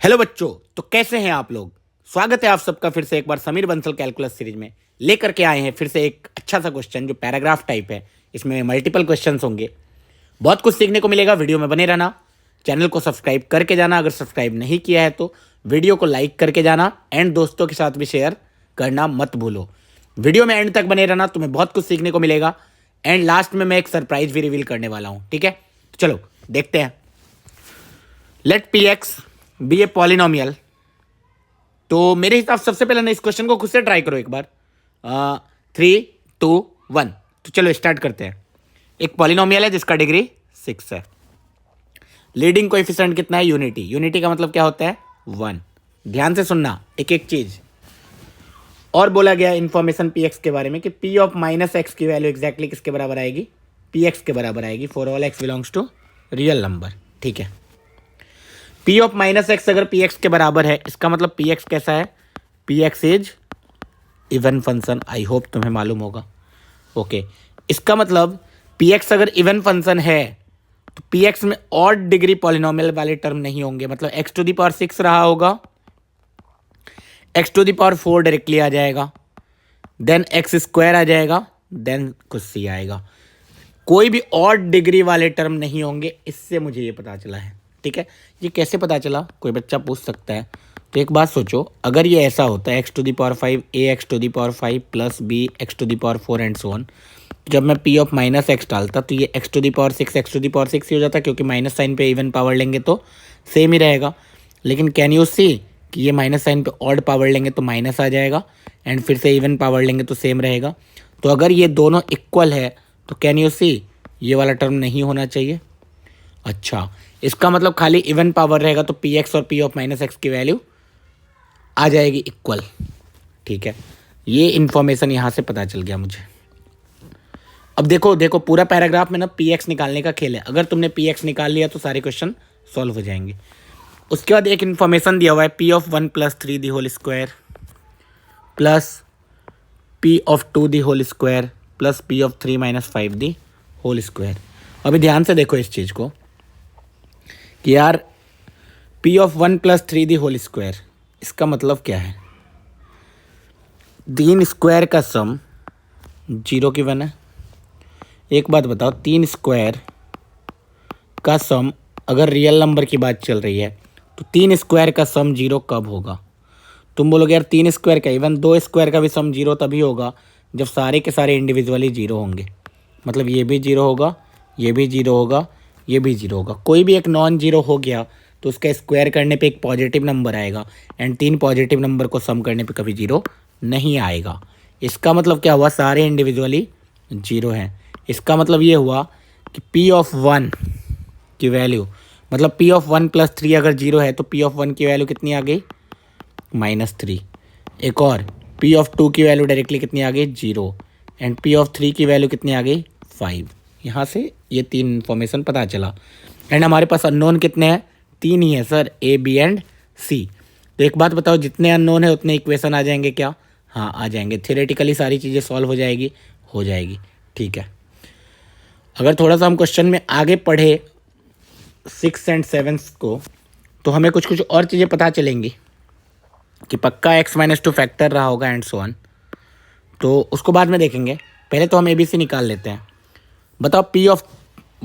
Hello बच्चों, तो कैसे हैं आप लोग। स्वागत है आप सबका फिर से एक बार समीर बंसल कैलकुलस सीरीज में। लेकर के आए हैं फिर से एक अच्छा सा क्वेश्चन जो पैराग्राफ टाइप है। इसमें मल्टीपल क्वेश्चंस होंगे, बहुत कुछ सीखने को मिलेगा। वीडियो में बने रहना, चैनल को सब्सक्राइब करके जाना, अगर सब्सक्राइब नहीं किया है तो वीडियो को लाइक करके जाना एंड दोस्तों के साथ भी शेयर करना मत भूलो। वीडियो में एंड तक बने रहना, तुम्हें बहुत कुछ सीखने को मिलेगा। एंड लास्ट में मैं एक सरप्राइज भी रिवील करने वाला हूँ, ठीक है। तो चलो देखते हैं। Let P x be a polynomial. तो मेरे हिसाब से सबसे पहले ना इस क्वेश्चन को खुद से ट्राई करो एक बार। 3, 2, 1। तो चलो स्टार्ट करते हैं। एक पॉलिनोमियल है जिसका डिग्री 6 है। लीडिंग कोएफिशिएंट कितना है? यूनिटी। यूनिटी का मतलब क्या होता है? 1। ध्यान से सुनना एक एक चीज। और बोला गया इंफॉर्मेशन पी एक्स के बारे में कि पी ऑफ माइनस एक्स की वैल्यू एग्जैक्टली किसके बराबर आएगी? पी एक्स के बराबर आएगी for all x belongs to real number, ठीक है। पी ऑफ माइनस एक्स अगर पी एक्स के बराबर है, इसका मतलब पी एक्स कैसा है? P x is even function. I hope तुम्हें मालूम होगा। ओके, इसका मतलब पी एक्स अगर इवन फंक्शन है तो पी एक्स में ऑड डिग्री पॉलिनोमियल वाले टर्म नहीं होंगे। मतलब एक्स टू द पावर 6 रहा होगा, X to the power 4 directly आ जाएगा, देन एक्स स्क्वायर आ जाएगा, देन कुछ सी आएगा। कोई भी ऑड डिग्री वाले टर्म नहीं होंगे, इससे मुझे ये पता चला है, ठीक है। ये कैसे पता चला, कोई बच्चा पूछ सकता है। तो एक बात सोचो, अगर ये ऐसा होता है x to the power 5 a x to the power 5 plus b x to the power 4 and so on, जब मैं पी ऑफ माइनस एक्स डालता तो ये x to the power 6 x to the power 6 ही हो जाता, क्योंकि माइनस साइन पे इवन पावर लेंगे तो सेम ही रहेगा। लेकिन कैन यू सी कि ये माइनस साइन पे ऑड पावर लेंगे तो माइनस आ जाएगा, एंड फिर से इवन पावर लेंगे तो सेम रहेगा। तो अगर ये दोनों इक्वल है तो कैन यू सी ये वाला टर्म नहीं होना चाहिए। अच्छा, इसका मतलब खाली इवन पावर रहेगा तो पी एक्स और पी ऑफ माइनस एक्स की वैल्यू आ जाएगी इक्वल, ठीक है। ये इन्फॉर्मेशन यहाँ से पता चल गया मुझे। अब देखो देखो पूरा पैराग्राफ में ना पी एक्स निकालने का खेल है। अगर तुमने पी एक्स निकाल लिया तो सारे क्वेश्चन सॉल्व हो जाएंगे। उसके बाद एक इन्फॉर्मेशन दिया हुआ है P of 1 + 3 the whole square plus P of 2 the whole square plus P of 3 - 5 the whole square. अभी ध्यान से देखो इस चीज़ को कि यार P of 1 + 3 the whole square, इसका मतलब क्या है? 3 स्क्वायर का सम 0 की वन है। एक बात बताओ, 3 स्क्वायर का सम अगर रियल नंबर की बात चल रही है तो 3 स्क्वायर का सम 0 कब होगा? तुम बोलोगे यार 3 स्क्वायर का, इवन 2 स्क्वायर का भी सम 0 तभी होगा जब सारे के सारे इंडिविजुअली 0 होंगे। मतलब ये भी 0 होगा, ये भी 0 होगा, ये भी 0 होगा। कोई भी एक नॉन 0 हो गया तो उसका स्क्वायर करने पे एक पॉजिटिव नंबर आएगा, एंड 3 पॉजिटिव नंबर को सम करने पे कभी 0 नहीं आएगा। इसका मतलब क्या हुआ? सारे इंडिविजुअली 0 हैं। इसका मतलब ये हुआ कि पी ऑफ 1 की वैल्यू, मतलब पी ऑफ 1 + 3 अगर 0 है तो पी ऑफ 1 की वैल्यू कितनी आ गई? -3। एक और पी ऑफ 2 की वैल्यू डायरेक्टली कितनी आ गई? 0। एंड पी ऑफ 3 की वैल्यू कितनी आ गई? 5। यहाँ से ये 3 इन्फॉर्मेशन पता चला। एंड हमारे पास अननोन कितने हैं? 3 ही है सर, ए बी एंड सी। तो एक बात बताओ, जितने अननोन है उतने इक्वेशन आ जाएंगे क्या? हाँ आ जाएंगे। थियोरेटिकली सारी चीज़ें सॉल्व हो जाएगी, ठीक है। अगर थोड़ा सा हम क्वेश्चन में आगे पढ़े 6 एंड 7 को तो हमें कुछ कुछ और चीज़ें पता चलेंगी कि पक्का x-2 फैक्टर रहा होगा एंड सो ऑन। तो उसको बाद में देखेंगे, पहले तो हम ABC निकाल लेते हैं। बताओ पी ऑफ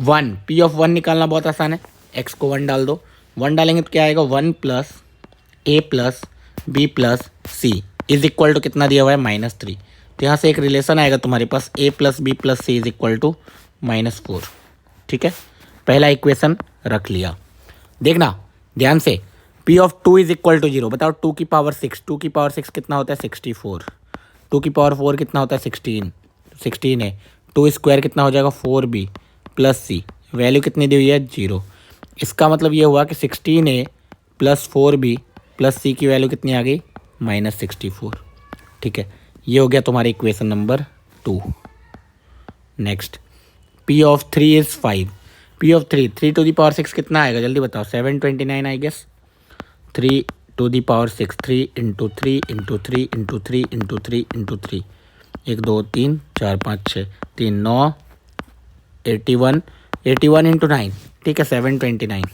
1 निकालना बहुत आसान है। x को 1 डाल दो, 1 डालेंगे तो क्या आएगा? 1 + a + b + c is equal to कितना दिया हुआ है? -3। तो यहाँ से एक रिलेशन आएगा तुम्हारे पास, a + b + c is equal to -4, ठीक है। पहला इक्वेशन रख लिया। देखना ध्यान से, P of 2 is equal to 0। बताओ 2 की पावर 6, 2 की पावर 6 कितना होता है? 64। 2 की पावर 4 कितना होता है? 16 है। 2 स्क्वायर कितना हो जाएगा? 4b + c, वैल्यू कितनी दी हुई है? 0। इसका मतलब ये हुआ कि 16a + 4b + c की वैल्यू कितनी आ गई? -64, ठीक है। ये हो गया तुम्हारी equation number 2। Next, P of 3 is 5। P of 3 to the power 6 कितना आएगा? जल्दी बताओ। 729 I guess. 3 to the power 6, 3 × 3 × 3 × 3 × 3 × 3, 1 2 3 4 5 6 3 9 81 × 9, ठीक है 729।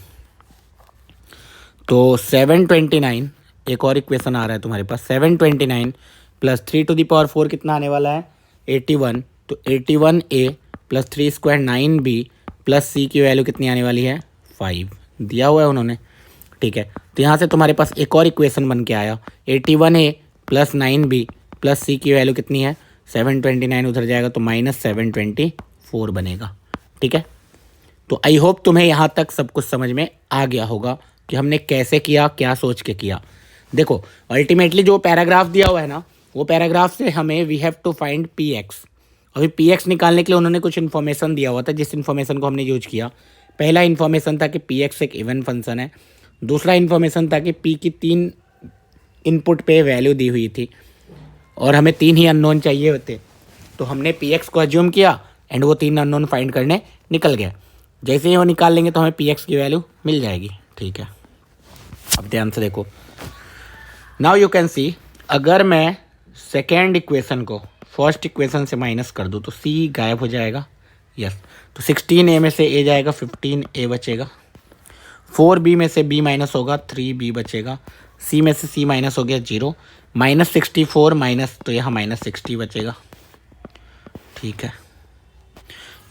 तो 729, एक और इक्वेशन आ रहा है तुम्हारे पास, 729 प्लस 3 to the power 4 कितना आने वाला है, 81। तो 81A plus 3 square 9B plus सी की वैल्यू कितनी आने वाली है, 5 दिया हुआ है उन्होंने। ठीक है, तो यहाँ से तुम्हारे पास एक और इक्वेशन बन के आया, 81A प्लस 9B प्लस सी की वैल्यू कितनी है, 729 उधर जाएगा तो -724 बनेगा। ठीक है, तो आई होप तुम्हें यहाँ तक सब कुछ समझ में आ गया होगा कि हमने कैसे किया, क्या सोच के किया। देखो अल्टीमेटली जो पैराग्राफ दिया हुआ है ना, वो पैराग्राफ से हमें we have to find P x. अभी पी एक्स निकालने के लिए उन्होंने कुछ इन्फॉर्मेशन दिया हुआ था, जिस इन्फॉर्मेशन को हमने यूज किया। पहला इन्फॉर्मेशन था कि पी एक्स एक इवन फंक्शन है। दूसरा इन्फॉर्मेशन था कि पी की 3 इनपुट पे वैल्यू दी हुई थी और हमें 3 ही अननोन चाहिए होते, तो हमने पी एक्स को अज्यूम किया एंड वो 3 अननोन फाइंड करने निकल गया। जैसे ही वो निकाल लेंगे तो हमें पी एक्स की वैल्यू मिल जाएगी। ठीक है, अब ध्यान से देखो, नाउ यू कैन सी, अगर मैं सेकेंड इक्वेशन को फर्स्ट इक्वेशन से माइनस कर दूँ तो सी गायब हो जाएगा। यस, तो 16A में से ए जाएगा, 15A बचेगा। 4B में से B माइनस होगा, 3B बचेगा। C में से C माइनस हो गया 0, -64 माइनस, तो यहाँ -60 बचेगा। ठीक है,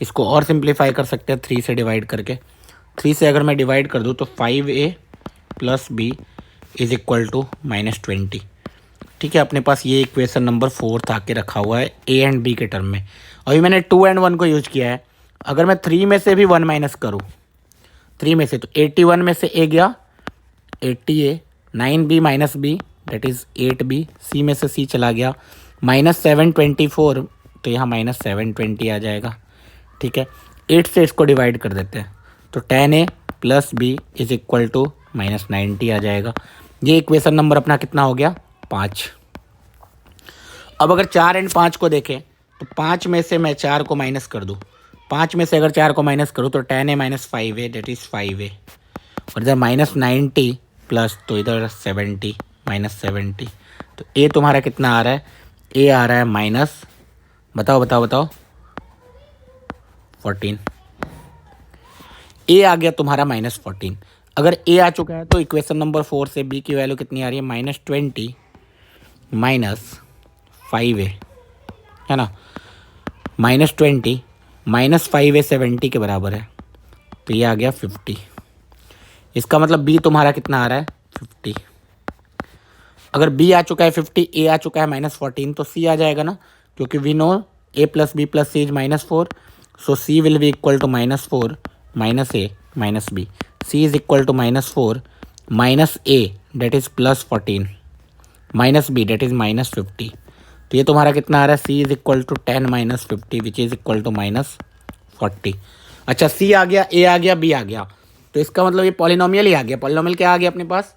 इसको और सिंप्लीफाई कर सकते हैं 3 से डिवाइड करके। 3 से अगर मैं डिवाइड कर दूँ तो 5A plus B is equal to -20। ठीक है, अपने पास ये इक्वेशन नंबर 4 आके रखा हुआ है A एंड B के टर्म में। अभी मैंने 2 एंड 1 को यूज किया है। अगर मैं 3 में से भी 1 माइनस करूँ, 3 में से, तो 81 में से A गया 80A, 9B minus B that is 8B, C में से C चला गया, -724, तो यहाँ -720 आ जाएगा। ठीक है, 8 से इसको डिवाइड कर देते हैं तो 10A plus B is equal to -90 आ जाएगा। ये इक्वेशन नंबर अपना कितना हो गया, 5। अब अगर 4 एंड 5 को देखें तो 5 में से मैं 4 को माइनस कर दूँ, 5 में से अगर 4 को माइनस करूँ तो 10A minus 5A that is 5A, और इधर -90 प्लस, तो इधर 70 -70, तो A तुम्हारा कितना आ रहा है, A आ रहा है माइनस, बताओ बताओ बताओ, 14। A आ गया तुम्हारा -14। अगर A आ चुका है तो इक्वेशन नंबर 4 से B की वैल्यू कितनी आ रही है, -20 -5A, है ना, -20 -5A 70 के बराबर है, तो ये आ गया 50। इसका मतलब B तुम्हारा कितना आ रहा है, 50। अगर B आ चुका है 50, A आ चुका है -14, तो C आ जाएगा ना, क्योंकि we know A plus B plus C is -4, so C will be equal to -4 -A -B, C is equal to -4 -A that is +14 -B that is -50। तो ये तुम्हारा कितना आ रहा है, C is equal to 10 -50 which is equal to -40। अच्छा, C आ गया, A आ गया, B आ गया, तो इसका मतलब ये पॉलिनोमियल ही आ गया। पॉलिनोमियल क्या आ गया अपने पास,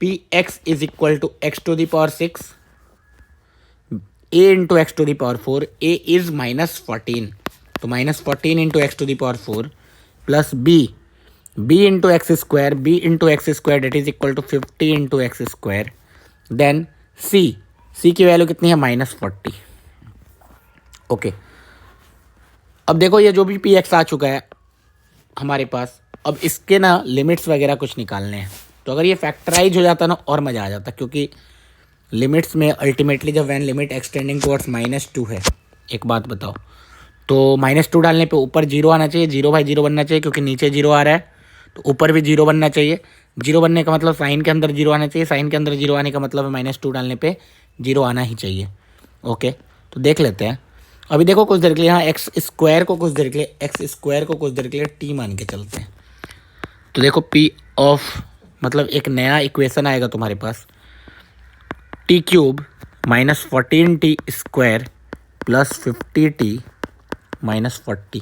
Px is equal to x⁻6 A into x⁴, A is -14, तो -14 into x⁴ plus B into x², B into x² that is equal to 50 into x², then C की वैल्यू कितनी है, -40। ओके, अब देखो ये जो भी Px आ चुका है हमारे पास, अब इसके ना लिमिट्स वगैरह कुछ निकालने हैं। तो अगर ये फैक्टराइज हो जाता ना और मज़ा आ जाता, क्योंकि लिमिट्स में अल्टीमेटली जब वैन लिमिट एक्सटेंडिंग टुवर्ड्स -2 है, एक बात बताओ, तो -2 डालने पे ऊपर 0 आना चाहिए, 0/0 बनना चाहिए, क्योंकि नीचे 0 आ रहा है तो ऊपर भी 0 बनना चाहिए। 0 बनने का मतलब साइन के अंदर 0 आना चाहिए, साइन के अंदर 0 आने का मतलब है -2 डालने पे 0 आना ही चाहिए। ओके, तो देख लेते हैं। अभी देखो कुछ देर के लिए यहाँ x² को कुछ देर के लिए t मान के चलते हैं। तो देखो P ऑफ, मतलब एक नया इक्वेशन आएगा तुम्हारे पास, t³ -14t² plus 50t -40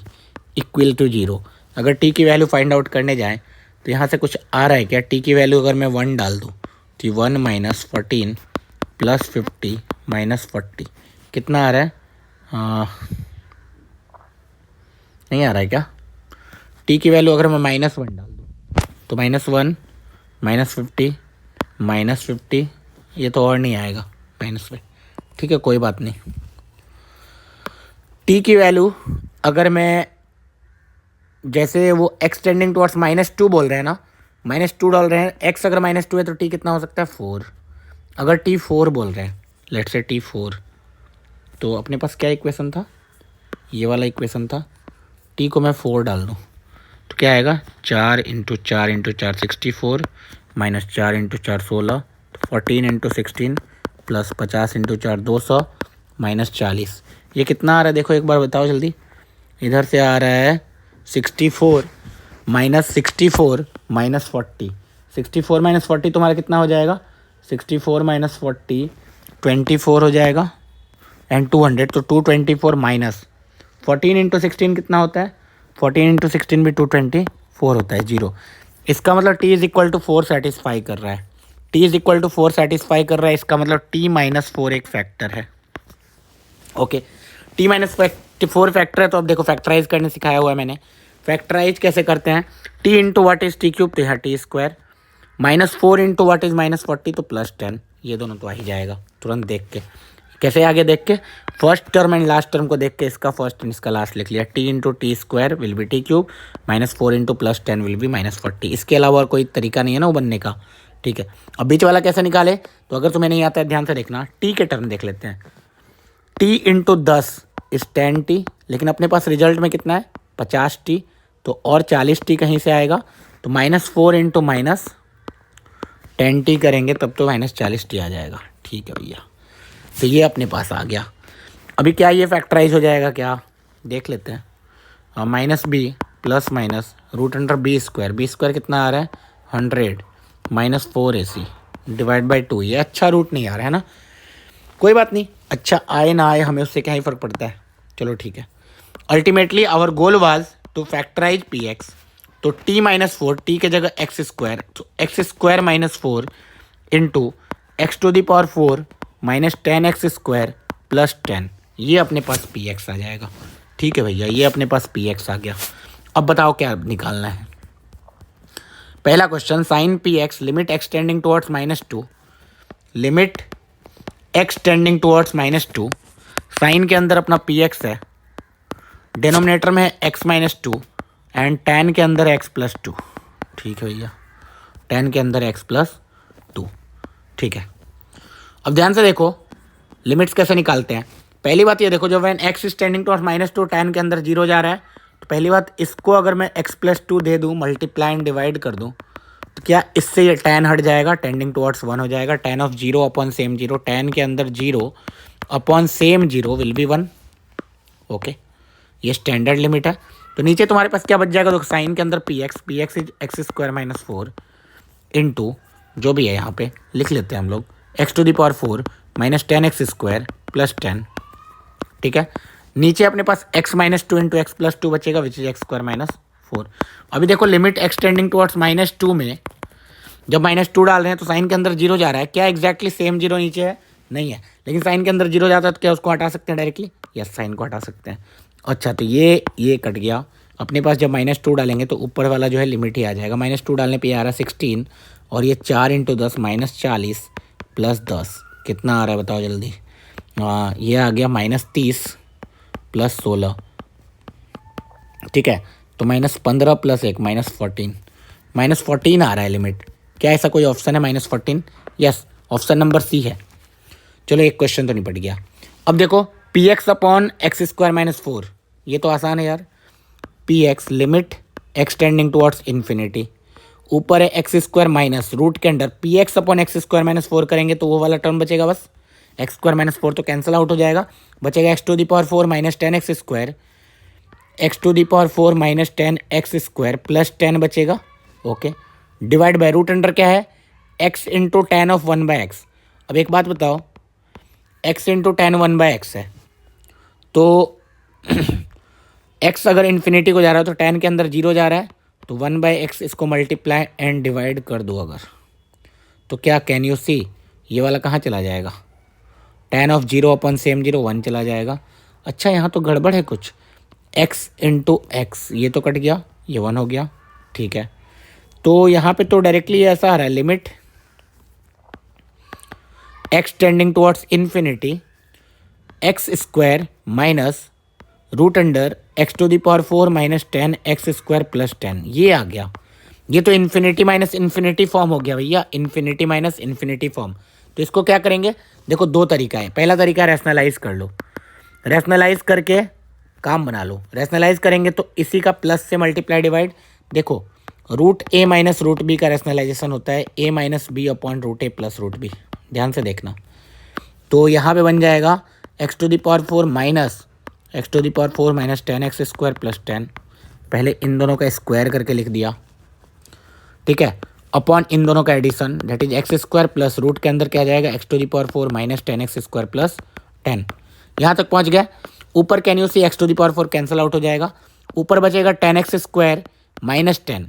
equal to 0। अगर t की वैल्यू फाइंड आउट करने जाएं तो यहाँ से कुछ आ रहा है क्या, t की वैल्यू अगर मैं 1 डाल दूँ तो 1 -14 प्लस 50 -40 कितना आ रहा है, नहीं आ रहा है क्या, t की वैल्यू अगर मैं -1 डाल दूँ तो -1 -50 -50, ये तो और नहीं आएगा -1। ठीक है, कोई बात नहीं। t की वैल्यू अगर मैं, जैसे वो एक्सटेंडिंग टुवर्ड्स -2 बोल रहे हैं ना, -2 डाल रहे हैं, x अगर -2 है तो t कितना हो सकता है 4। अगर t 4 बोल रहे हैं, लेट्स से t 4, तो अपने पास क्या इक्वेशन था, ये वाला इक्वेशन था। t को मैं 4 डाल दूँ तो क्या आएगा, 4 × 4 × 4 64 -4 × 4 16, 14 × 16 प्लस 50 × 4 200 -40। ये कितना आ रहा है देखो एक बार बताओ जल्दी। इधर से आ रहा है 64 -64 -40। 64 -40 तुम्हारा कितना हो जाएगा, 64 -40 24 हो जाएगा एंड 200, तो 224 माइनस 14 × 16 कितना होता है, 14 × 16 भी 224 होता है, 0। इसका मतलब t is equal to 4 satisfy कर रहा है, t is equal to 4 satisfy कर रहा है, इसका मतलब t -4 एक फैक्टर है। ओके, t -4 फैक्टर है, तो अब देखो फैक्टराइज करने सिखाया हुआ है मैंने। फैक्टराइज कैसे करते हैं, t into what is T cube, तो यहाँ T square, -4 into what is -40, तो +10, ये दोनों तो आ ही जाएगा तुरंत देख के। कैसे आगे देख के, first term and last term को देख के इसका फर्स्ट एंड इसका लास्ट लिख लिया। t into T square will be T cube, -4 into +10 will be -40। इसके अलावा और कोई तरीका नहीं है ना वो बनने का, ठीक है। अब बीच वाला कैसे निकाले, तो अगर तुम्हें नहीं आता है ध्यान से देखना, t के टर्म देख लेते हैं। t इंटू 10 इस 10t, लेकिन अपने पास रिजल्ट में कितना है 50t, तो और 40t कहीं से आएगा, तो -4 इंटू -10t करेंगे तब तो -40t आ जाएगा, ठीक है भैया। तो ये अपने पास आ गया। अभी क्या ये फैक्टराइज हो जाएगा क्या, देख लेते हैं। -b plus minus √b², b² कितना आ रहा है 100 -4ac डिवाइड बाई 2। ये अच्छा रूट नहीं आ रहा है ना, कोई बात नहीं, अच्छा आए ना आए हमें उससे क्या ही फ़र्क पड़ता है, चलो ठीक है। Ultimately our goal was to factorise px, तो t -4, t के जगह x², तो x² -4 into x⁴ -10x² plus 10, ये अपने पास px आ जाएगा, ठीक है भैया। ये अपने पास px आ गया। अब बताओ क्या निकालना है। पहला question, sine px limit x tending towards -2, limit x tending towards -2, sine के अंदर अपना px है, डिनोमिनेटर में है x -2 एंड tan के अंदर x + 2, ठीक है भैया, tan के अंदर x + 2, ठीक है। अब ध्यान से देखो लिमिट्स कैसे निकालते हैं। पहली बात ये देखो, जब when x is tending towards -2, tan के अंदर 0 जा रहा है, तो पहली बात इसको अगर मैं x + 2 दे दूँ, मल्टीप्लाई एंड डिवाइड कर दूँ, तो क्या इससे ये tan हट जाएगा, टेंडिंग टुवर्ड्स 1 हो जाएगा। tan of 0 upon same 0, tan के अंदर 0 upon same 0 will be 1, okay. ये स्टैंडर्ड लिमिट है। तो नीचे तुम्हारे पास क्या बच जाएगा, तो साइन के अंदर px इज x² - 4 इंटू जो भी है यहाँ पे लिख लेते हैं हम लोग, x⁴ -10x² प्लस 10, ठीक है। नीचे अपने पास x -2 इंटू x + 2 बचेगा, विच इज x² - 4। अभी देखो लिमिट एक्सटेंडिंग टुवर्ड्स -2 में जब -2 डाल रहे हैं तो साइन के अंदर 0 जा रहा है, क्या एग्जैक्टली सेम 0 नीचे है, नहीं है, लेकिन साइन के अंदर 0 जाता है तो क्या उसको हटा सकते हैं डायरेक्टली, यस साइन को हटा सकते हैं। अच्छा, तो ये कट गया। अपने पास जब -2 डालेंगे तो ऊपर वाला जो है लिमिट ही आ जाएगा। -2 डालने पे आ रहा है 16, और ये 4 × 10 -40 प्लस 10 कितना आ रहा है बताओ जल्दी। ये आ गया -30 प्लस 16, ठीक है। तो -15 प्लस 1 -14, -14 आ रहा है लिमिट। क्या ऐसा कोई ऑप्शन है -14? यस, ऑप्शन नंबर सी है। चलो एक क्वेश्चन तो निपट गया। अब देखो px अपॉन x² - 4, ये तो आसान है यार। px limit x tending towards infinity, ऊपर है x² माइनस रूट के अंडर px अपॉन x² - 4 करेंगे तो वो वाला टर्म बचेगा बस, x² - 4 तो कैंसिल आउट हो जाएगा, बचेगा x⁴ -10x², x⁴ -10x² plus 10 बचेगा, okay. Divide by root under क्या है, x into tan of 1/x। अब एक बात बताओ, x इंटू tan 1/x है, तो x अगर इन्फिनिटी को जा रहा है तो tan के अंदर 0 जा रहा है, तो 1/x इसको मल्टीप्लाई एंड डिवाइड कर दो अगर, तो क्या कैन यू सी ये वाला कहाँ चला जाएगा, tan ऑफ 0 अपॉन सेम 0 1 चला जाएगा। अच्छा यहाँ तो गड़बड़ है कुछ, x इंटू एक्स ये तो कट गया, ये 1 हो गया, ठीक है। तो यहाँ पे तो डायरेक्टली ऐसा आ रहा है, limit x tending towards infinity x² minus root under x⁴ -10x² plus 10, ये आ गया। ये तो इन्फिनिटी माइनस इन्फिनिटी फॉर्म हो गया भैया, इन्फिनिटी माइनस इन्फिनिटी फॉर्म। तो इसको क्या करेंगे, देखो दो तरीका है। पहला तरीका रैशनलाइज कर लो, रैशनलाइज करके काम बना लो। रैशनलाइज करेंगे तो इसी का प्लस से मल्टीप्लाई डिवाइड, देखो root a minus root b का रैशनलाइजेशन होता है a minus b upon root a plus root b, ध्यान से देखना। तो यहाँ पे बन जाएगा x to the power 4 minus x to the power 4 minus 10x square plus 10, पहले इन दोनों का स्क्वायर करके लिख दिया, ठीक है, अपॉन इन दोनों का addition that is x square plus root के अंदर क्या जाएगा x to the power 4 minus 10x square plus 10। यहाँ तक पहुँच गया। ऊपर can you see x to the power 4 cancel out हो जाएगा, ऊपर बचेगा 10x स्क्वायर माइनस 10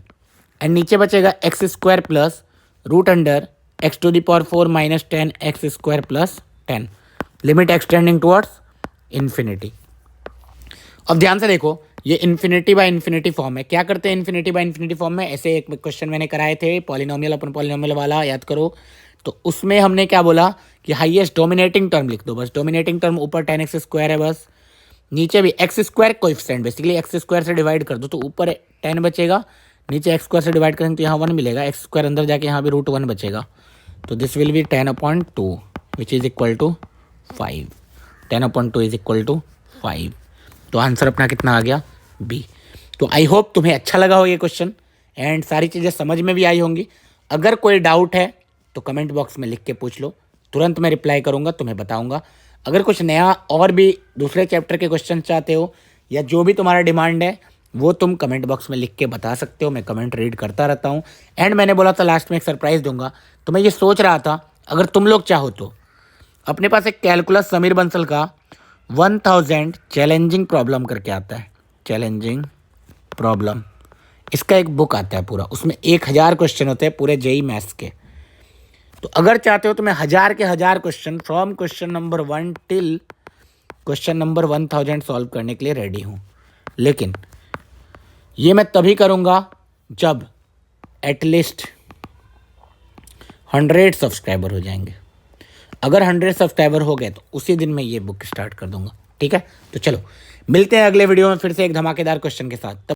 एंड नीचे बचेगा x square plus root under x to the power 4 minus 10x square plus 10, limit x tending towards infinity. अब ध्यान से देखो, ये इन्फिनिटी बाय इन्फिनिटी फॉर्म है। क्या करते हैं इन्फिनिटी बाय इन्फिनिटी फॉर्म में, ऐसे एक क्वेश्चन मैंने कराए थे पॉलिनोमियल अपन पॉलिनोमियल वाला, याद करो। तो उसमें हमने क्या बोला कि हाईएस्ट डोमिनेटिंग टर्म लिख दो, बस डोमिनेटिंग टर्म ऊपर 10x स्क्वायर है, बस नीचे भी x square coefficient basically x square से डिवाइड कर दो, तो ऊपर 10 बचेगा, नीचे एक्स स्क्वायर से डिवाइड करेंगे तो यहाँ 1 मिलेगा, एक्स स्क्वायर अंदर जाके यहाँ भी रूट 1 बचेगा। तो this will be 10/2 which is equal to 5, 10/2 is equal to 5। तो आंसर अपना कितना आ गया, बी। तो आई होप तुम्हें अच्छा लगा हो ये क्वेश्चन एंड सारी चीज़ें समझ में भी आई होंगी। अगर कोई डाउट है तो कमेंट बॉक्स में लिख के पूछ लो, तुरंत मैं रिप्लाई करूँगा, तुम्हें बताऊँगा। अगर कुछ नया और भी दूसरे चैप्टर के क्वेश्चन चाहते हो या जो भी तुम्हारा डिमांड है वो तुम कमेंट बॉक्स में लिख के बता सकते हो, मैं कमेंट रीड करता रहता हूँ। एंड मैंने बोला था लास्ट में एक सरप्राइज़ दूंगा, तो मैं ये सोच रहा था अगर तुम लोग चाहो तो अपने पास एक कैलकुलस समीर बंसल का 1000 चैलेंजिंग प्रॉब्लम करके आता है, चैलेंजिंग प्रॉब्लम, इसका एक बुक आता है पूरा, उसमें 1000 क्वेश्चन होते हैं पूरे जेई मैथ्स के। तो अगर चाहते हो तो मैं 1000 के 1000 question from question number 1 till question number 1000 solve करने के लिए रेडी हूँ। लेकिन ये मैं तभी करूँगा जब एटलीस्ट 100 सब्सक्राइबर हो जाएंगे। अगर 100 सब्सक्राइबर हो गए तो उसी दिन मैं ये बुक स्टार्ट कर दूंगा, ठीक है। तो चलो मिलते हैं अगले वीडियो में फिर से एक धमाकेदार क्वेश्चन के साथ।